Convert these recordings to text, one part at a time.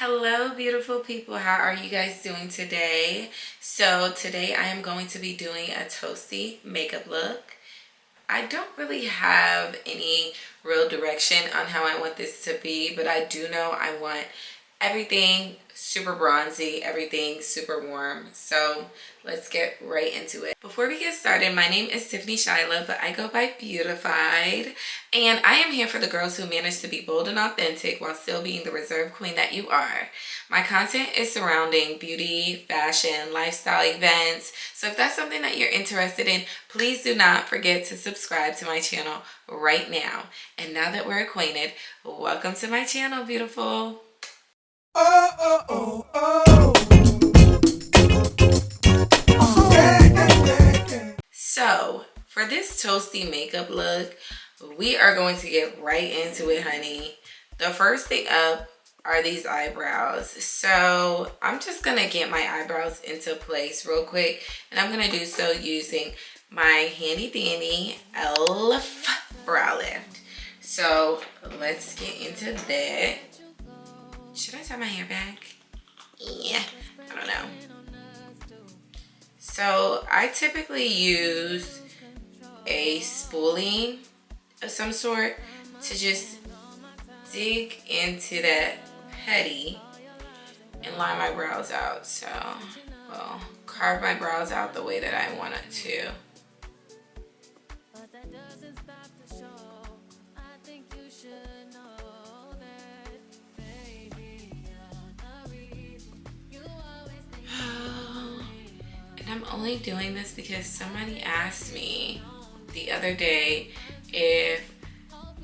Hello, beautiful people. How are you guys doing today? So today I am going to be doing a toasty makeup look. I don't really have any real direction on how I want this to be, but I do know I want everything super bronzy, everything super warm. So let's get right into it. Before we get started, my name is Tiffany Shyla, but I go by Beautified. And I am here for the girls who manage to be bold and authentic while still being the reserved queen that you are. My content is surrounding beauty, fashion, lifestyle events. So if that's something that you're interested in, please do not forget to subscribe to my channel right now. And now that we're acquainted, welcome to my channel, beautiful. Oh, oh, oh, oh. So for this toasty makeup look, we are going to get right into it, honey. The first thing up are these eyebrows. So I'm just gonna get my eyebrows into place real quick, and I'm gonna do so using my handy dandy e.l.f. brow lift. So let's get into that. Should I tie my hair back? Yeah, I don't know. So I typically use a spoolie of some sort to just dig into that petty and line my brows out. So, well, carve my brows out the way that I want it to. And I'm only doing this because somebody asked me the other day if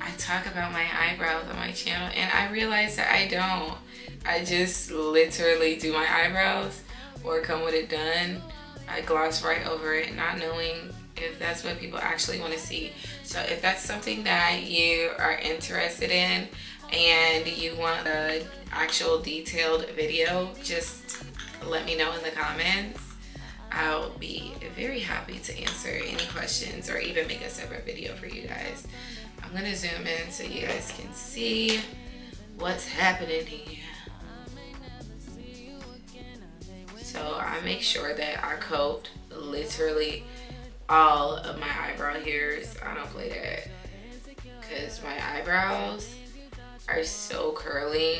I talk about my eyebrows on my channel, and I realized that I don't. I just literally do my eyebrows or come with it done. I gloss right over it, not knowing if that's what people actually want to see. So if that's something that you are interested in and you want an actual detailed video, just let me know in the comments. I'll be very happy to answer any questions or even make a separate video for you guys. I'm gonna zoom in so you guys can see what's happening here. So I make sure that I coat literally all of my eyebrow hairs. I don't play that because my eyebrows are so curly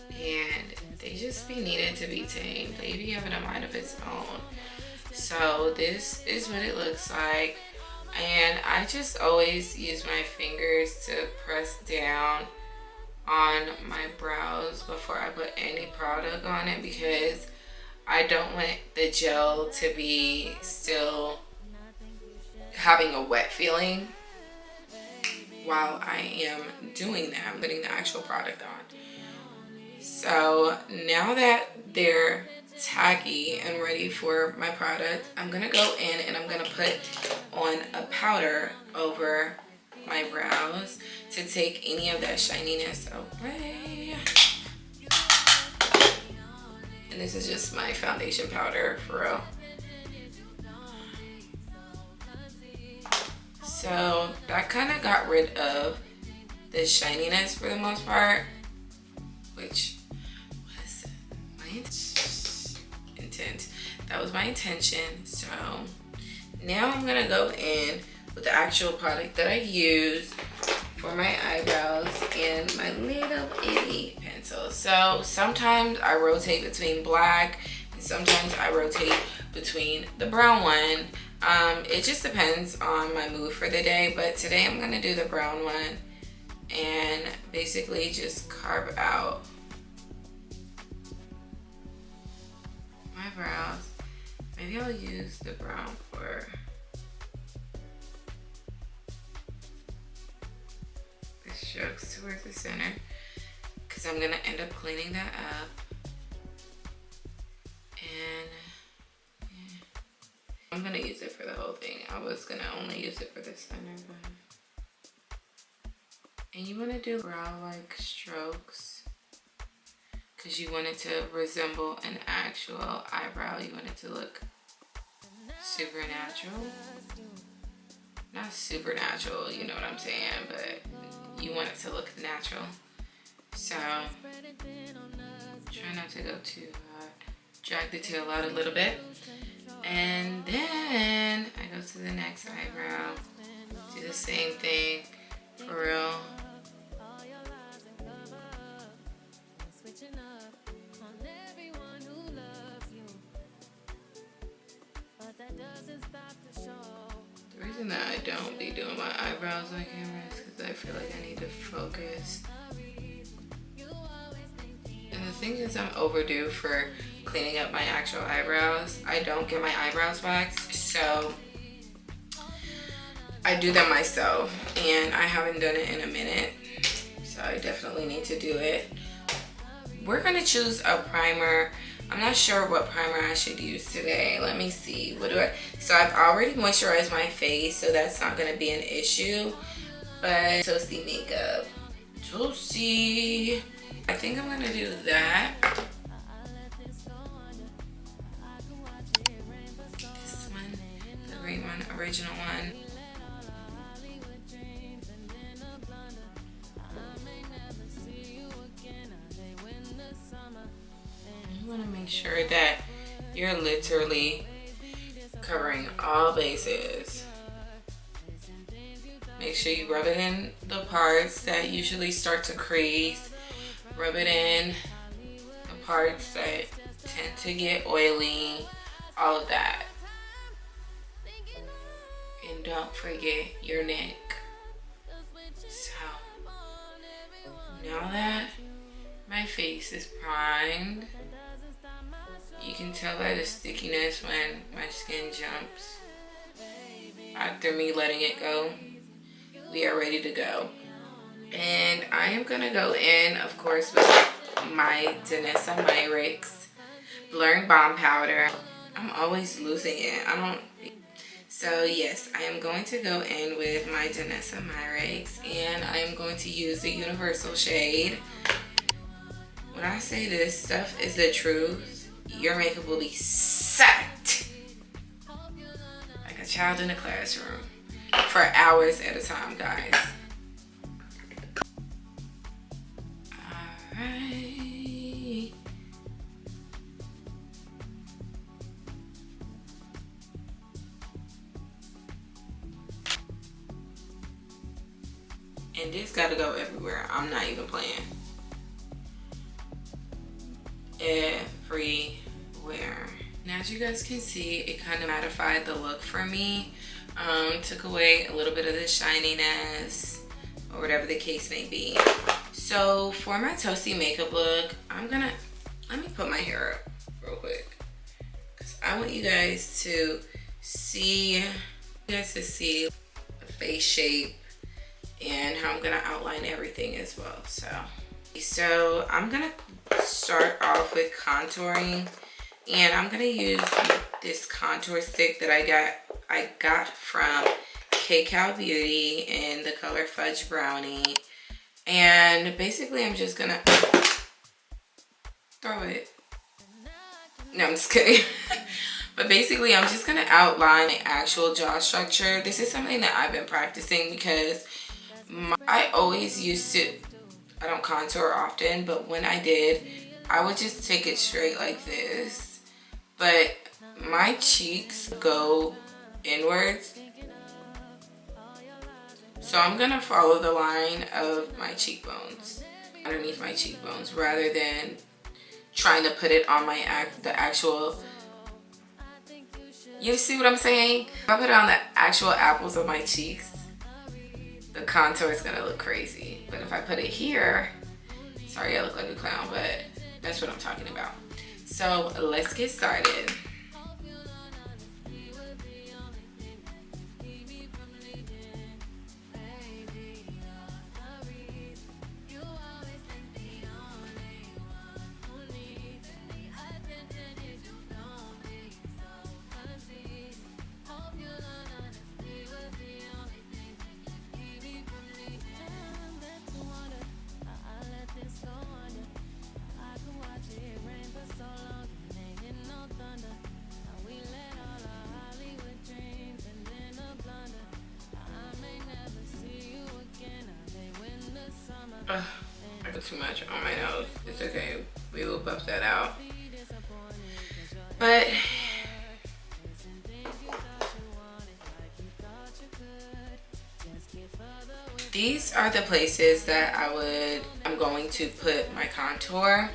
and they just be needed to be tamed. They be having a mind of its own. So this is what it looks like. And I just always use my fingers to press down on my brows before I put any product on it, because I don't want the gel to be still having a wet feeling while I am doing that. I'm putting the actual product on. So now that they're tacky and ready for my product, I'm gonna go in and I'm gonna put on a powder over my brows to take any of that shininess away. And this is just my foundation powder for real. So that kind of got rid of the shininess for the most part, which was my intent. That was my intention. So now I'm gonna go in with the actual product that I use for my eyebrows and my little itty pencil. So sometimes I rotate between black and sometimes I rotate between the brown one. It just depends on my mood for the day, but today I'm gonna do the brown one and basically just carve out my brows. Maybe I'll use the brown for the strokes towards the center, because I'm gonna end up cleaning that up. And yeah, I'm gonna use it for the whole thing. I was gonna only use it for the center, but. And you want to do brow-like strokes because you want it to resemble an actual eyebrow. You want it to look supernatural. Not supernatural, you know what I'm saying, but you want it to look natural. So Try not to go too hard. Drag the tail out a little bit. And then I go to the next eyebrow. Do the same thing, for real. The reason that I don't be doing my eyebrows on camera is because I feel like I need to focus. And the thing is, I'm overdue for cleaning up my actual eyebrows. I don't get my eyebrows waxed, so I do them myself, and I haven't done it in a minute, so I definitely need to do it. We're gonna choose a primer. I'm not sure what primer I should use today. Let me see. So I've already moisturized my face, so that's not gonna be an issue. But toasty makeup. Toasty. I think I'm gonna do that. This one, the green one, original one. You want to make sure that you're literally covering all bases. Make sure you rub it in the parts that usually start to crease. Rub it in the parts that tend to get oily. All of that. And don't forget your neck. So, now that my face is primed, you can tell by the stickiness when my skin jumps. After me letting it go, we are ready to go. And I am gonna go in, of course, with my Danessa Myricks Blurring Balm Powder. I'm always losing it. So yes, I am going to go in with my Danessa Myricks, and I am going to use the Universal shade. When I say this stuff is the truth, your makeup will be set like a child in a classroom for hours at a time, guys. Alright. And this gotta go everywhere. I'm not even playing. Everywhere. Now, as you guys can see, it kind of mattified the look for me. Took away a little bit of the shininess or whatever the case may be. So for my toasty makeup look, let me put my hair up real quick, because I want you guys to see the face shape and how I'm gonna outline everything as well. So I'm gonna start off with contouring, and I'm gonna use this contour stick that I got from K-Cow Beauty in the color Fudge Brownie. And basically I'm just gonna throw it. No, I'm just kidding. But basically I'm just gonna outline the actual jaw structure. This is something that I've been practicing because I always used to, I don't contour often, but when I did, I would just take it straight like this. But my cheeks go inwards, so I'm gonna follow the line of my cheekbones, underneath my cheekbones, rather than trying to put it on the actual, you see what I'm saying? If I put it on the actual apples of my cheeks, the contour is gonna look crazy. But if I put it here, sorry I look like a clown, but that's what I'm talking about. So let's get started. I put too much on my nose. It's okay. We will buff that out. But these are the places that I'm going to put my contour.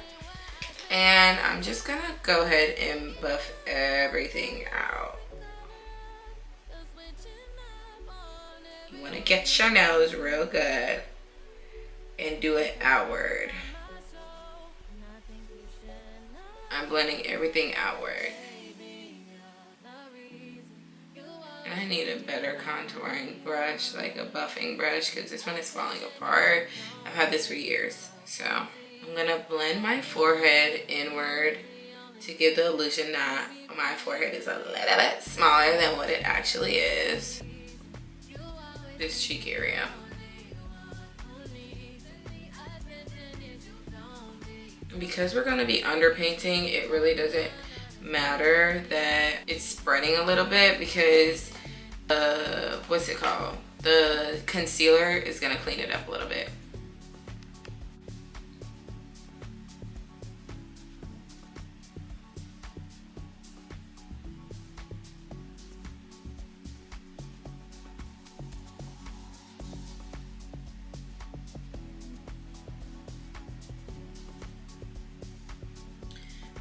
And I'm just gonna go ahead and buff everything out. You wanna get your nose real good and do it outward. I'm blending everything outward. I need a better contouring brush, like a buffing brush, because this one is falling apart. I've had this for years. So I'm gonna blend my forehead inward to give the illusion that my forehead is a little bit smaller than what it actually is. This cheek area. Because we're gonna be underpainting, it really doesn't matter that it's spreading a little bit, because what's it called? The concealer is gonna clean it up a little bit.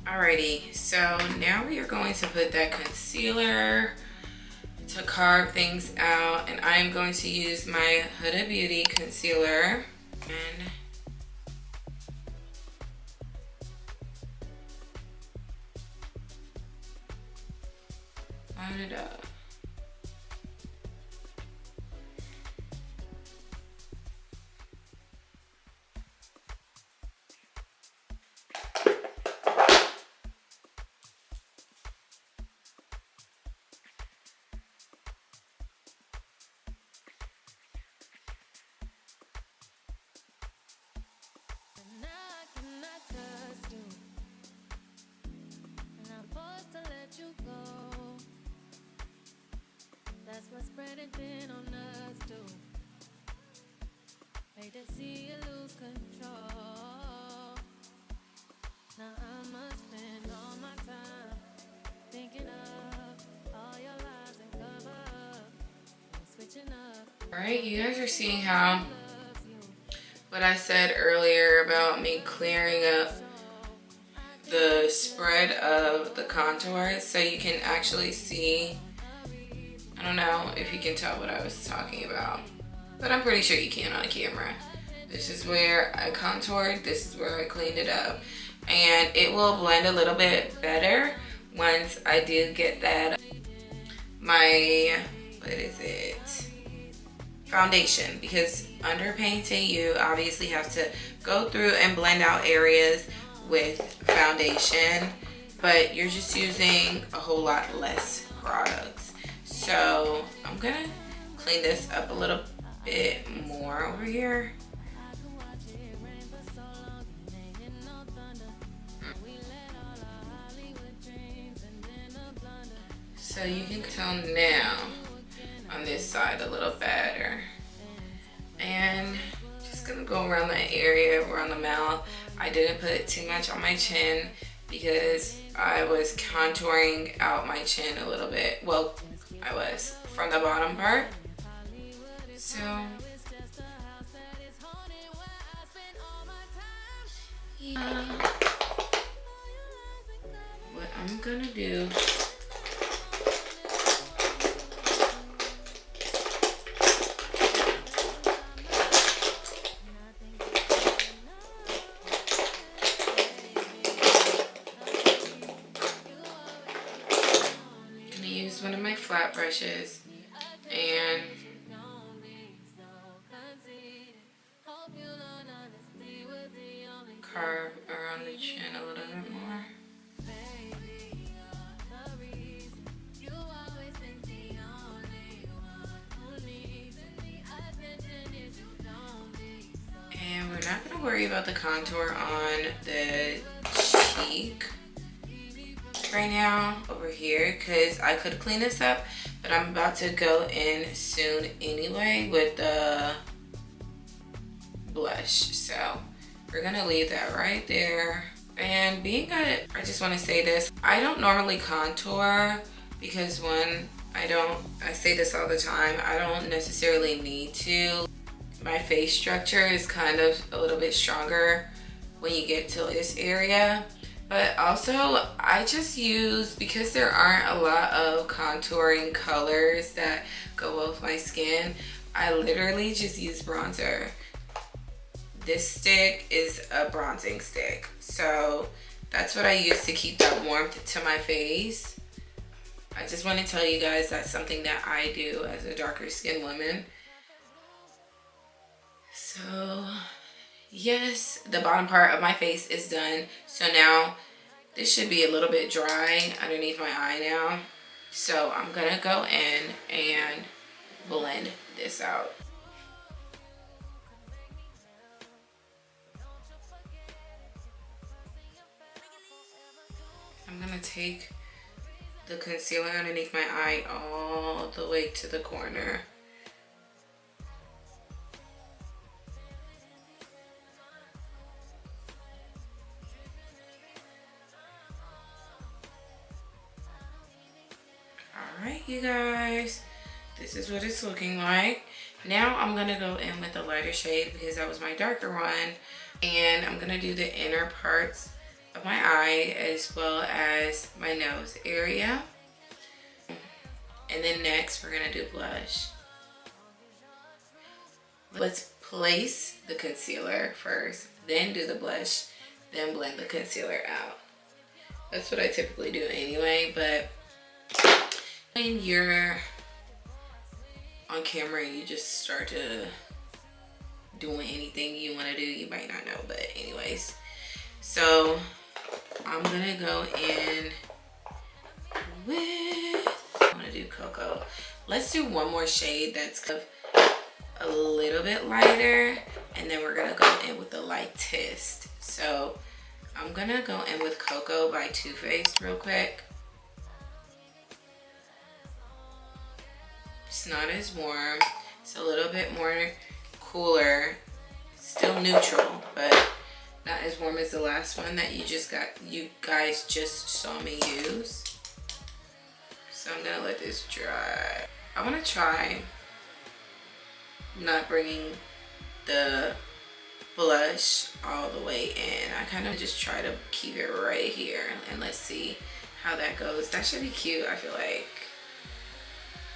Alrighty, so now we are going to put that concealer to carve things out, and I'm going to use my Huda Beauty concealer and line it up. That's what's spreading thin on us too. Hate to see you lose control. Now I must spend all my time thinking of all your lies and cover up and switching up. Alright, you guys are seeing how what I said earlier about me clearing up the spread of the contour, so you can actually see. I don't know if you can tell what I was talking about, but I'm pretty sure you can on camera. This is where I contoured, this is where I cleaned it up, and it will blend a little bit better once I do get that my foundation, because under painting you obviously have to go through and blend out areas with foundation, but you're just using a whole lot less products. So I'm gonna clean this up a little bit more over here. So you can tell now on this side a little better. And just gonna go around that area, around the mouth. I didn't put too much on my chin because I was contouring out my chin a little bit. Well, I was from the bottom part. So yeah, what I'm gonna do, one of my flat brushes and carve around the chin a little bit more. And we're not going to worry about the contour on the cheek right now over here, because I could clean this up, but I'm about to go in soon anyway with the blush, so we're gonna leave that right there. And being a, I just want to say this, I don't normally contour because when I say this all the time, I don't necessarily need to. My face structure is kind of a little bit stronger when you get to this area. But also, I just use, because there aren't a lot of contouring colors that go with my skin, I literally just use bronzer. This stick is a bronzing stick. So that's what I use to keep that warmth to my face. I just want to tell you guys that's something that I do as a darker skinned woman. So yes, the bottom part of my face is done. So now this should be a little bit dry underneath my eye now. So I'm gonna go in and blend this out. I'm gonna take the concealer underneath my eye all the way to the corner. Alright, you guys, this is what it's looking like. Now I'm gonna go in with a lighter shade because that was my darker one, and I'm gonna do the inner parts of my eye as well as my nose area. And then next we're gonna do blush. Let's place the concealer first, then do the blush, then blend the concealer out. That's what I typically do anyway, but when you're on camera, you just start to doing anything you want to do, you might not know, but anyways. So I'm gonna go in with, I'm gonna do Cocoa. Let's do one more shade that's a little bit lighter, and then we're gonna go in with the lightest. So I'm gonna go in with Cocoa by Too Faced real quick. It's not as warm, it's a little bit more cooler, still neutral, but not as warm as the last one that you guys just saw me use. So I'm gonna let this dry. I want to try not bringing the blush all the way in. I kind of just try to keep it right here, and let's see how that goes. That should be cute, I feel like.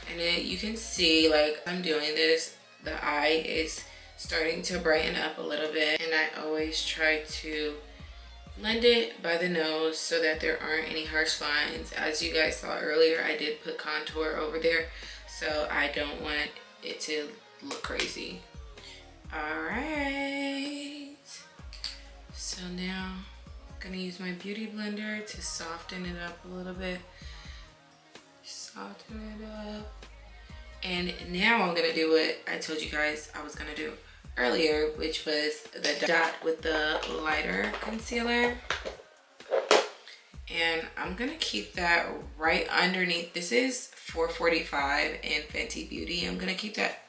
And then you can see, like, I'm doing this, the eye is starting to brighten up a little bit, and I always try to blend it by the nose so that there aren't any harsh lines. As you guys saw earlier, I did put contour over there, so I don't want it to look crazy. All right, so now I'm gonna use my beauty blender to soften it up a little bit. Soften it up. And now I'm gonna do what I told you guys I was gonna do earlier, which was the dot with the lighter concealer. And I'm gonna keep that right underneath. This is 445 in Fenty Beauty. I'm gonna keep that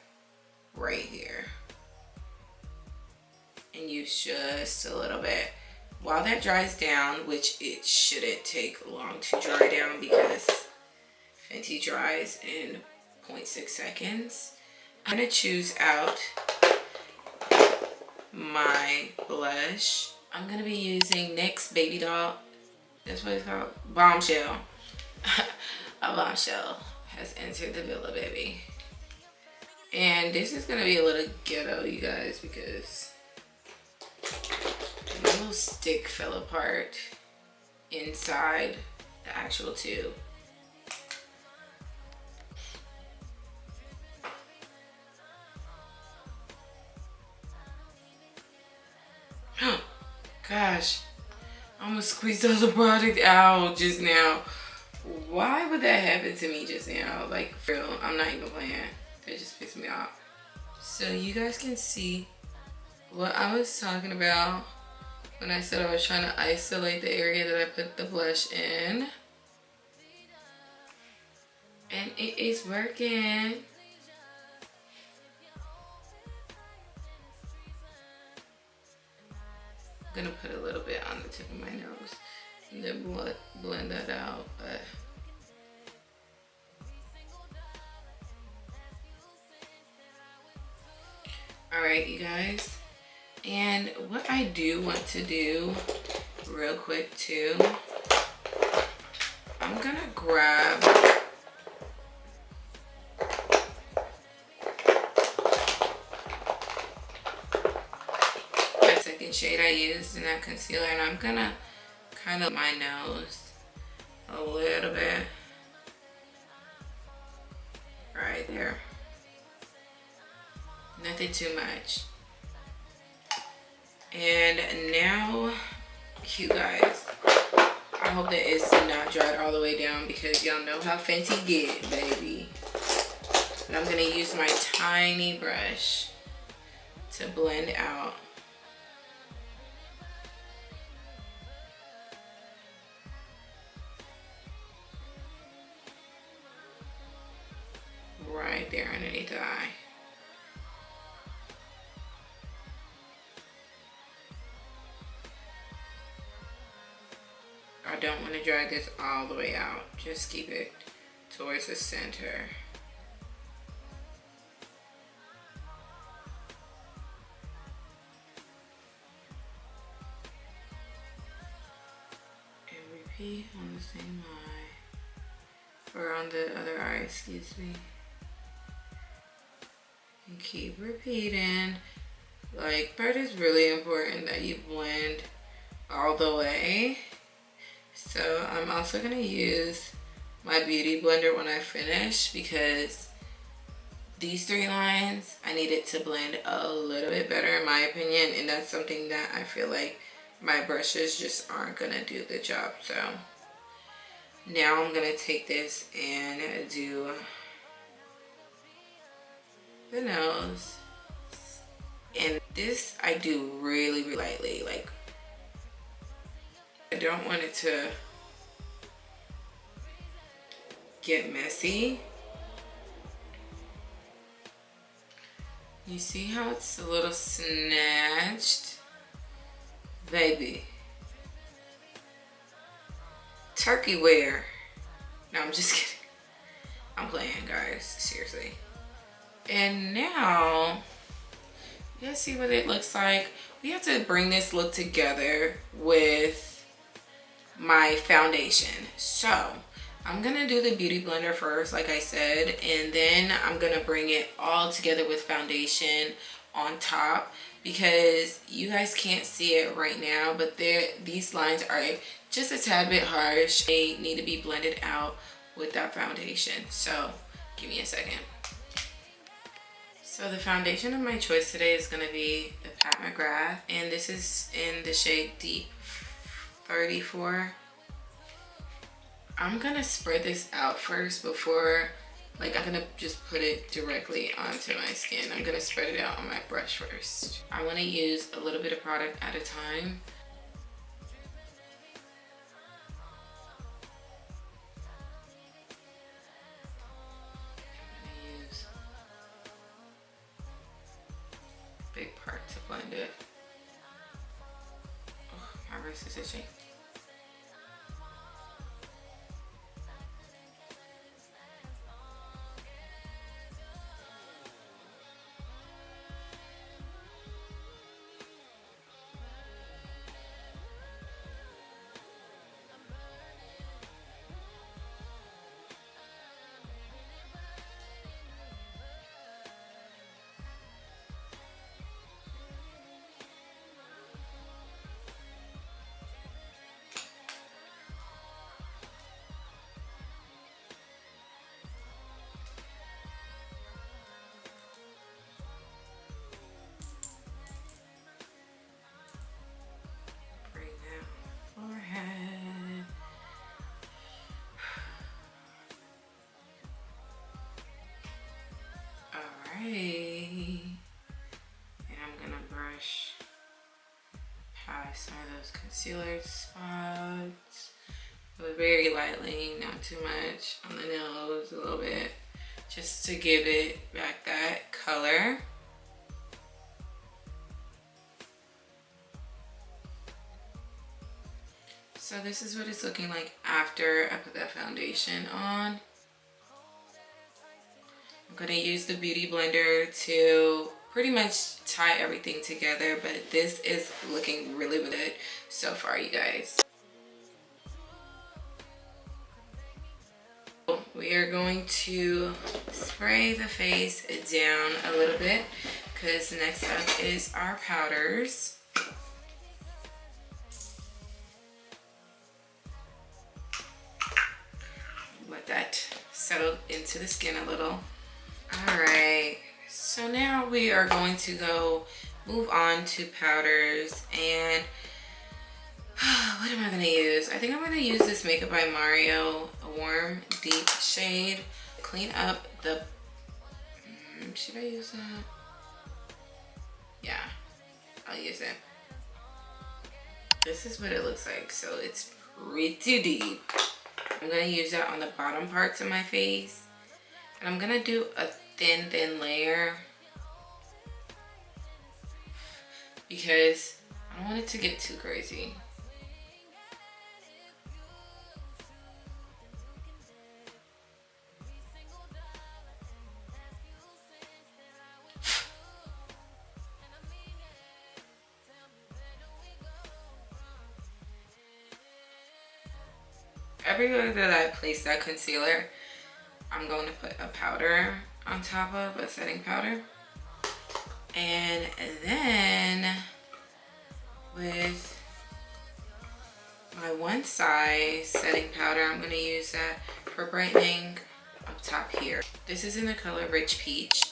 right here and use just a little bit while that dries down, which it shouldn't take long to dry down because Fenty dries in 0.6 seconds. I'm gonna choose out my blush. I'm gonna be using NYX Baby Doll. That's what it's called, Bombshell. A bombshell has entered the villa, baby. And this is gonna be a little ghetto, you guys, because my little stick fell apart inside the actual tube. Gosh, I almost squeezed all the product out just now. Why would that happen to me just now? Like, for real, I'm not even playing. That just pissed me off. So you guys can see what I was talking about when I said I was trying to isolate the area that I put the blush in. And it is working. I'm gonna put a little bit on the tip of my nose. to blend that out, but all right, you guys. And what I do want to do real quick too, I'm gonna grab my second shade I used in that concealer, and I'm gonna kind of my nose a little bit right there. Nothing too much. And now, you guys, I hope that it's not dried all the way down because y'all know how Fenty get, baby. And I'm gonna use my tiny brush to blend out. Right there underneath the eye. I don't want to drag this all the way out. Just keep it towards the center. And repeat on the same eye. Or on the other eye, excuse me. And keep repeating. Like, but it's really important that you blend all the way. So I'm also gonna use my beauty blender when I finish because these three lines, I need it to blend a little bit better in my opinion, and that's something that I feel like my brushes just aren't gonna do the job. So now I'm gonna take this and do the nose. And this I do really, really lightly. Like, I don't want it to get messy. You see how it's a little snatched? Baby. Turkey wear. No, I'm just kidding. I'm playing, guys. Seriously. And now, you guys see what it looks like? We have to bring this look together with my foundation. So I'm gonna do the beauty blender first, like I said, and then I'm gonna bring it all together with foundation on top because you guys can't see it right now, but these lines are just a tad bit harsh. They need to be blended out with that foundation. So give me a second. So the foundation of my choice today is gonna be the Pat McGrath, and this is in the shade Deep 34. I'm gonna spread this out first before, like, I'm gonna just put it directly onto my skin. I'm gonna spread it out on my brush first. I wanna use a little bit of product at a time. I'm gonna use a big part to blend it. Oh, my wrist is itching. Forehead. Alright. And I'm gonna brush past some of those concealer spots, but very lightly, not too much on the nose, a little bit, just to give it back that color. So this is what it's looking like after I put that foundation on. I'm gonna use the Beauty Blender to pretty much tie everything together, but this is looking really good so far, you guys. We are going to spray the face down a little bit because next up is our powders. Let that settle into the skin a little. All right, so now we are going to move on to powders, and what am I gonna use? I think I'm gonna use this Makeup by Mario Warm Deep Shade. Clean up the, should I use that? Yeah, I'll use it. This is what it looks like, so it's pretty deep. I'm gonna use that on the bottom parts of my face. And I'm gonna do a thin layer because I don't want it to get too crazy. Everywhere that I place that concealer, I'm going to put a powder on top of, a setting powder. And then with my One Size setting powder, I'm going to use that for brightening up top here. This is in the color Rich Peach.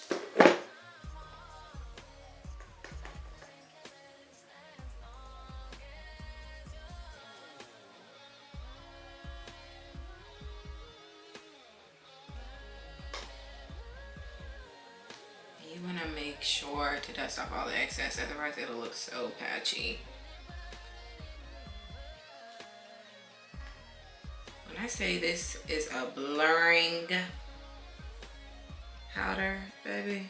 You want to make sure to dust off all the excess, otherwise it'll look so patchy. When I say this is a blurring powder, baby.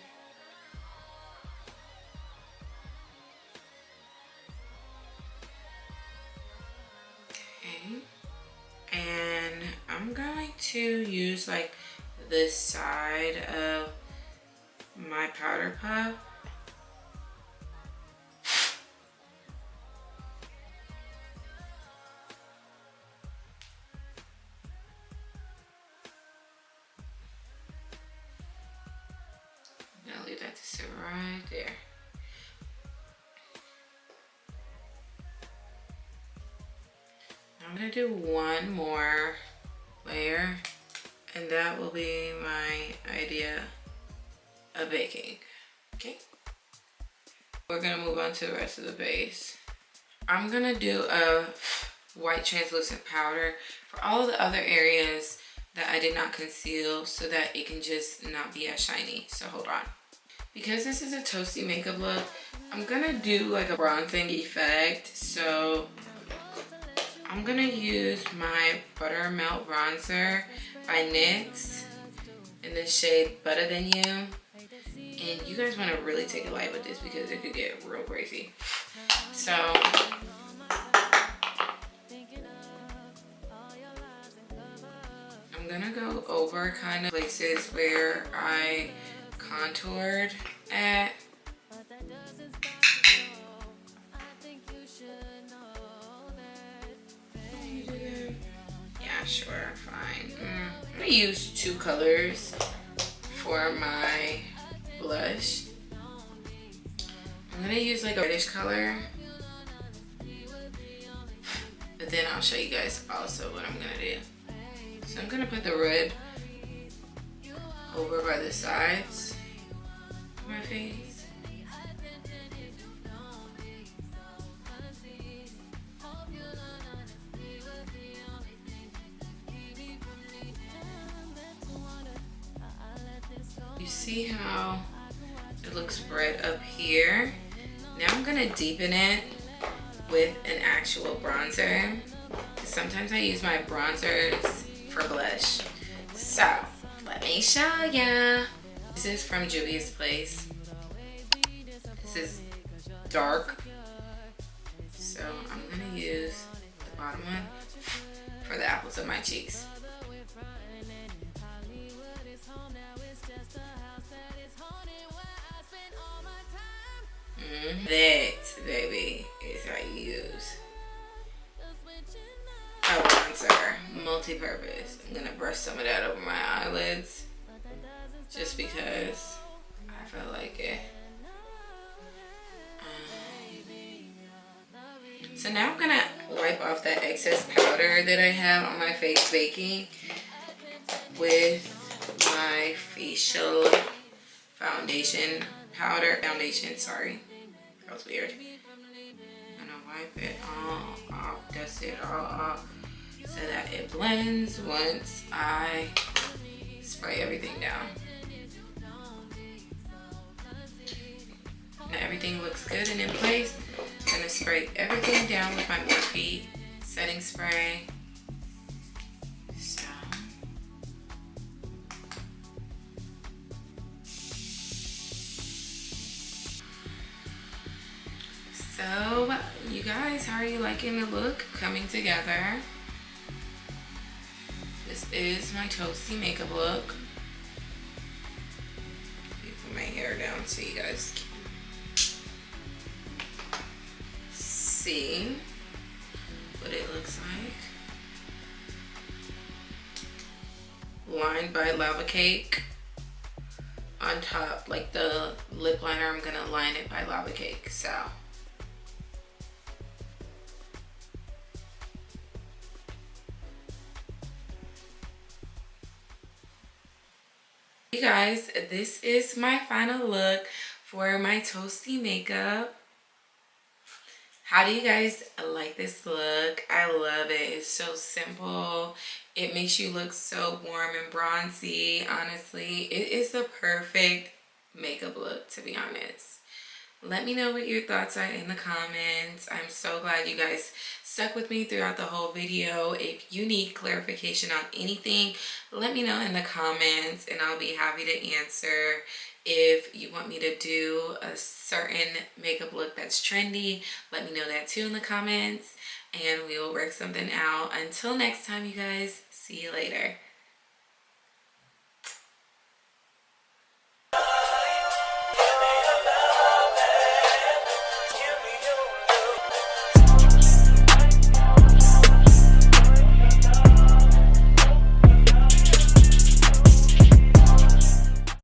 Okay. And I'm going to use like this side of my powder puff. I'm gonna leave that to sit right there. I'm gonna do one more layer, and that will be my idea of baking. Okay, we're gonna move on to the rest of the base. I'm gonna do a white translucent powder for all of the other areas that I did not conceal so that it can just not be as shiny. So hold on. Because this is a toasty makeup look, I'm gonna do like a bronzing effect. So I'm gonna use my Buttermelt Bronzer by NYX in the shade Better Than You. And you guys want to really take it light with this because it could get real crazy. So I'm gonna go over kind of places where I contoured at. Yeah, sure, fine. I'm gonna use two colors for my blush. I'm gonna use like a reddish color, but then I'll show you guys also what I'm gonna do. So I'm gonna put the red over by the sides of my face. You see how it looks red up here? Now I'm gonna deepen it with an actual bronzer. Sometimes I use my bronzers for blush. So let me show ya. This is from Juvia's Place. This is dark. So I'm gonna use the bottom one for the apples of my cheeks. That, baby, is how you use a bronzer, multi-purpose. I'm gonna brush some of that over my eyelids just because I feel like it. So now I'm gonna wipe off that excess powder that I have on my face baking with my facial foundation powder. Sorry. That was weird. I'm gonna wipe it all off, dust it all off so that it blends once I spray everything down. Now everything looks good and in place. I'm gonna spray everything down with my Beautiffied setting spray. So, you guys, how are you liking the look coming together? This is my toasty makeup look. Let me put my hair down so you guys can see what it looks like. Lined by lava cake. On top, like the lip liner, I'm gonna line it by lava cake. So. You guys, this is my final look for my toasty makeup. How do you guys like this look? I love it. It's so simple. It makes you look so warm and bronzy. Honestly, it is the perfect makeup look, to be honest. Let me know what your thoughts are in the comments. I'm so glad you guys stuck with me throughout the whole video. If you need clarification on anything, let me know in the comments and I'll be happy to answer. If you want me to do a certain makeup look that's trendy, let me know that too in the comments and we will work something out. Until next time, you guys, see you later.